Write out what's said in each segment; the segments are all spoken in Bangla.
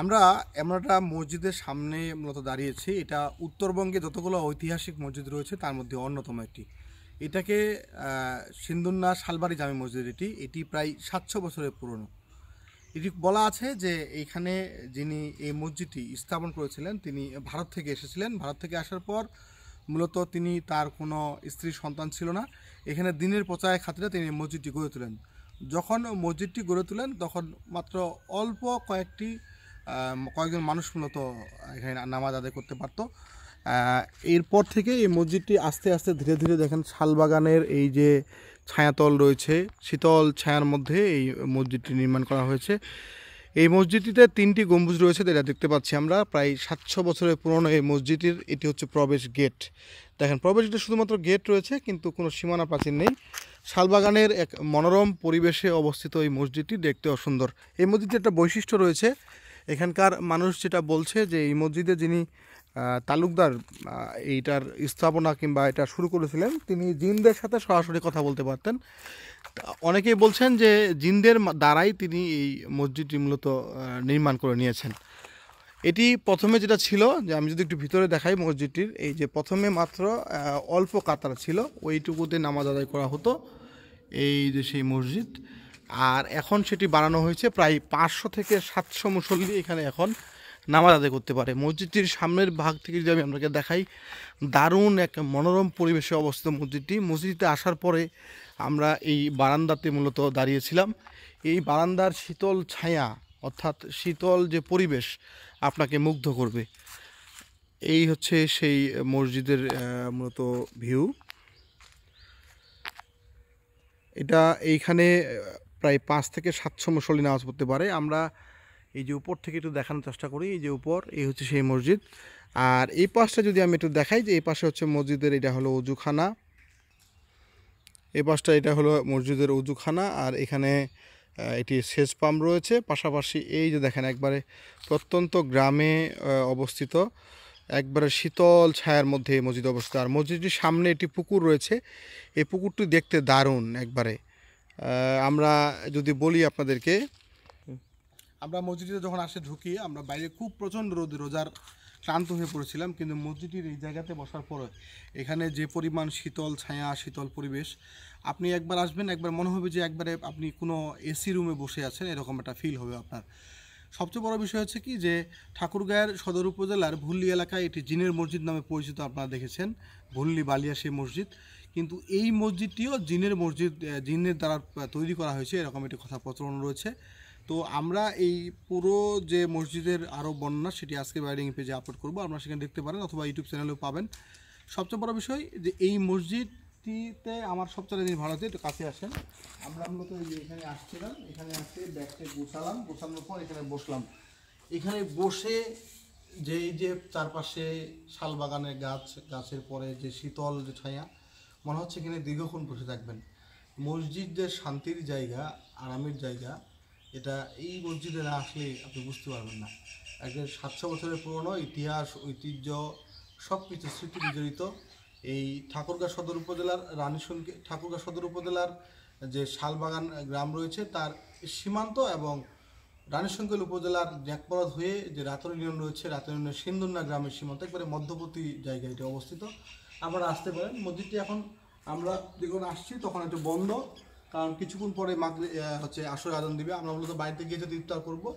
আমরা এমন একটা মসজিদের সামনে মূলত দাঁড়িয়েছি। এটা উত্তরবঙ্গে যতগুলো ঐতিহাসিক মসজিদ রয়েছে তার মধ্যে অন্যতম একটি। এটাকে সিন্ধুন্না শালবাড়ি জামে মসজিদ। এটি প্রায় ৭০০ বছরের পুরনো। এটি বলা আছে যে এইখানে যিনি এই মসজিদটি স্থাপন করেছিলেন তিনি ভারত থেকে এসেছিলেন। ভারত থেকে আসার পর মূলত তিনি তার কোনো স্ত্রী সন্তান ছিল না। এখানে দিনের প্রচারের খাতিরে তিনি মসজিদটি গড়ে তোলেন। যখন মসজিদটি গড়ে তোলেন তখন মাত্র অল্প কয়েকজন মানুষ মূলত এখানে নামাজ আদায় করতে পারতো। এরপর থেকে এই মসজিদটি আস্তে আস্তে ধীরে ধীরে দেখেন শালবাগানের এই যে ছায়াতল রয়েছে, শীতল ছায়ার মধ্যে এই মসজিদটি নির্মাণ করা হয়েছে। এই মসজিদটিতে ৩টি গম্বুজ রয়েছে, যেটা দেখতে পাচ্ছি আমরা। প্রায় ৭০০ বছরের পুরনো এই মসজিদটির এটি হচ্ছে প্রবেশ গেট। দেখেন, প্রবেশ গেটে শুধুমাত্র গেট রয়েছে, কিন্তু কোনো সীমানা প্রাচীর নেই। শালবাগানের এক মনোরম পরিবেশে অবস্থিত এই মসজিদটি দেখতেও সুন্দর। এই মসজিদটির একটা বৈশিষ্ট্য রয়েছে। এখানকার মানুষ যেটা বলছে যে এই মসজিদে যিনি তালুকদার এইটার স্থাপনা কিংবা এটা শুরু করেছিলেন, তিনি জিনদের সাথে সরাসরি কথা বলতে পারতেন। অনেকেই বলছেন যে জিনদের দ্বারাই তিনি এই মসজিদটি মূলত নির্মাণ করে নিয়েছেন। এটি প্রথমে যেটা ছিল, যে আমি যদি একটু ভিতরে দেখাই মসজিদটির, এই যে প্রথমে মাত্র অল্প কাতার ছিল, ওইটুকুতে নামাজ আদায় করা হতো। এই যে সেই মসজিদ। আর এখন সেটি বানানো হয়েছে, প্রায় ৫০০ থেকে ৭০০ মুসল্লি এখানে এখন নামাজ আদায় করতে পারে। মসজিদটির সামনের ভাগ থেকে যদি আমি আপনাকে দেখাই, দারুণ এক মনোরম পরিবেশে অবস্থিত মসজিদটি। মসজিদে আসার পরে আমরা এই বারান্দাতে মূলত দাঁড়িয়েছিলাম। এই বারান্দার শীতল ছায়া, অর্থাৎ শীতল যে পরিবেশ, আপনাকে মুগ্ধ করবে। এই হচ্ছে সেই মসজিদের মূলত ভিউ। এটা এইখানে প্রায় ৫ থেকে ৭০০ মুসল্লি নামাজ পড়তে পারে। আমরা এই যে উপর থেকে একটু দেখানোর চেষ্টা করি, এই যে উপর, এই হচ্ছে সেই মসজিদ। আর এই পাশটা যদি আমি একটু দেখাই, যে এই পাশে হচ্ছে মসজিদের, এটা হলো অজুখানা। এই পাশটা এটা হলো মসজিদের অজুখানা। আর এখানে এটি সেচ পাম্প রয়েছে। পাশাপাশি এই যে দেখেন, একবারে প্রত্যন্ত গ্রামে অবস্থিত, একবারে শীতল ছায়ার মধ্যে এই মসজিদ অবস্থিত। আর মসজিদটির সামনে একটি পুকুর রয়েছে। এই পুকুরটি দেখতে দারুণ একবারে। আমরা যদি বলি আপনাদেরকে, আমরা মসজিদে যখন ঢুকি, আমরা বাইরে খুব প্রচণ্ড রোজার ক্লান্ত হয়ে পড়েছিলাম, কিন্তু মসজিদের এই জায়গাতে বসার পরে এখানে যে পরিমাণ শীতল ছায়া, শীতল পরিবেশ, আপনি একবার আসবেন, একবার মনে হবে যে একবারে আপনি কোনো এসি রুমে বসে আছেন, এরকম একটা ফিল হবে আপনার। সবচেয়ে বড় বিষয় হচ্ছে কি, যে ঠাকুরগাঁয়ের সদর উপজেলার ভুল্লি এলাকায় এটি জিনের মসজিদ নামে পরিচিত। আপনারা দেখেছেন ভুল্লি বালিয়া সেই মসজিদ, কিন্তু এই মসজিদটিও জিনের মসজিদ, জিনের দ্বারা তৈরি করা হয়েছে, এরকম একটি কথা প্রচলন রয়েছে। তো আমরা এই পুরো যে মসজিদের আরও বর্ণনা, সেটি আজকে বাইডিং পেজে আপলোড করবো, আপনারা সেখানে দেখতে পারেন, অথবা ইউটিউব চ্যানেলেও পাবেন। সবচেয়ে বড় বিষয় যে এই মসজিদটিতে আমার সবচেয়ে জিনিস ভালো হচ্ছে, একটু কাছে আসেন। আমরা মূলত এই যে এখানে আসছিলাম, এখানে আসতে ব্যাগটা গোছানোর পর এখানে বসলাম। এখানে বসে যে এই যে চারপাশে শালবাগানের গাছের পরে যে শীতল যে ছায়া, মনে হচ্ছে এখানে দীর্ঘক্ষণ বসে থাকবেন। মসজিদের শান্তির জায়গা, আরামের জায়গা, এটা এই মসজিদে না আসলে আপনি বুঝতে পারবেন না। একজন ৭০০ বছরের পুরনো ইতিহাস, ঐতিহ্য, সব কিছু স্মৃতি বিজড়িত এই ঠাকুরগাঁ সদর উপজেলার যে শালবাগান গ্রাম রয়েছে, তার সীমান্ত, এবং রানীশঙ্কল উপজেলার ন্যাকপরদ হয়ে যে রাতন ইউনিয়ন রয়েছে, রাতন ইউনিয়নের সিন্ধুন্না গ্রামের সীমান্ত, একবারে মধ্যবর্তী জায়গায় এটি অবস্থিত। আপনারা আসতে পারেন। মসজিদটি এখন আমরা যখন আসছি তখন একটু বন্ধ, কারণ কিছুক্ষণ পরে আসর আজান দিবে। আমরা মূলত বাড়িতে গিয়ে যদি ইফতার করবো,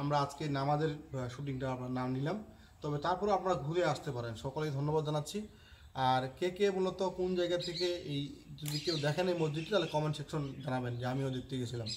আমরা আজকে নামাজের শুটিংটা আপনার নাম নিলাম। তবে তারপরে আপনারা ঘুরে আসতে পারেন। সকলেই ধন্যবাদ জানাচ্ছি। আর কে মূলত কোন জায়গা থেকে, এই যদি কেউ দেখেন এই মসজিদটি, তাহলে কমেন্ট সেকশন জানাবেন যে আমিও দেখতে গেছিলাম।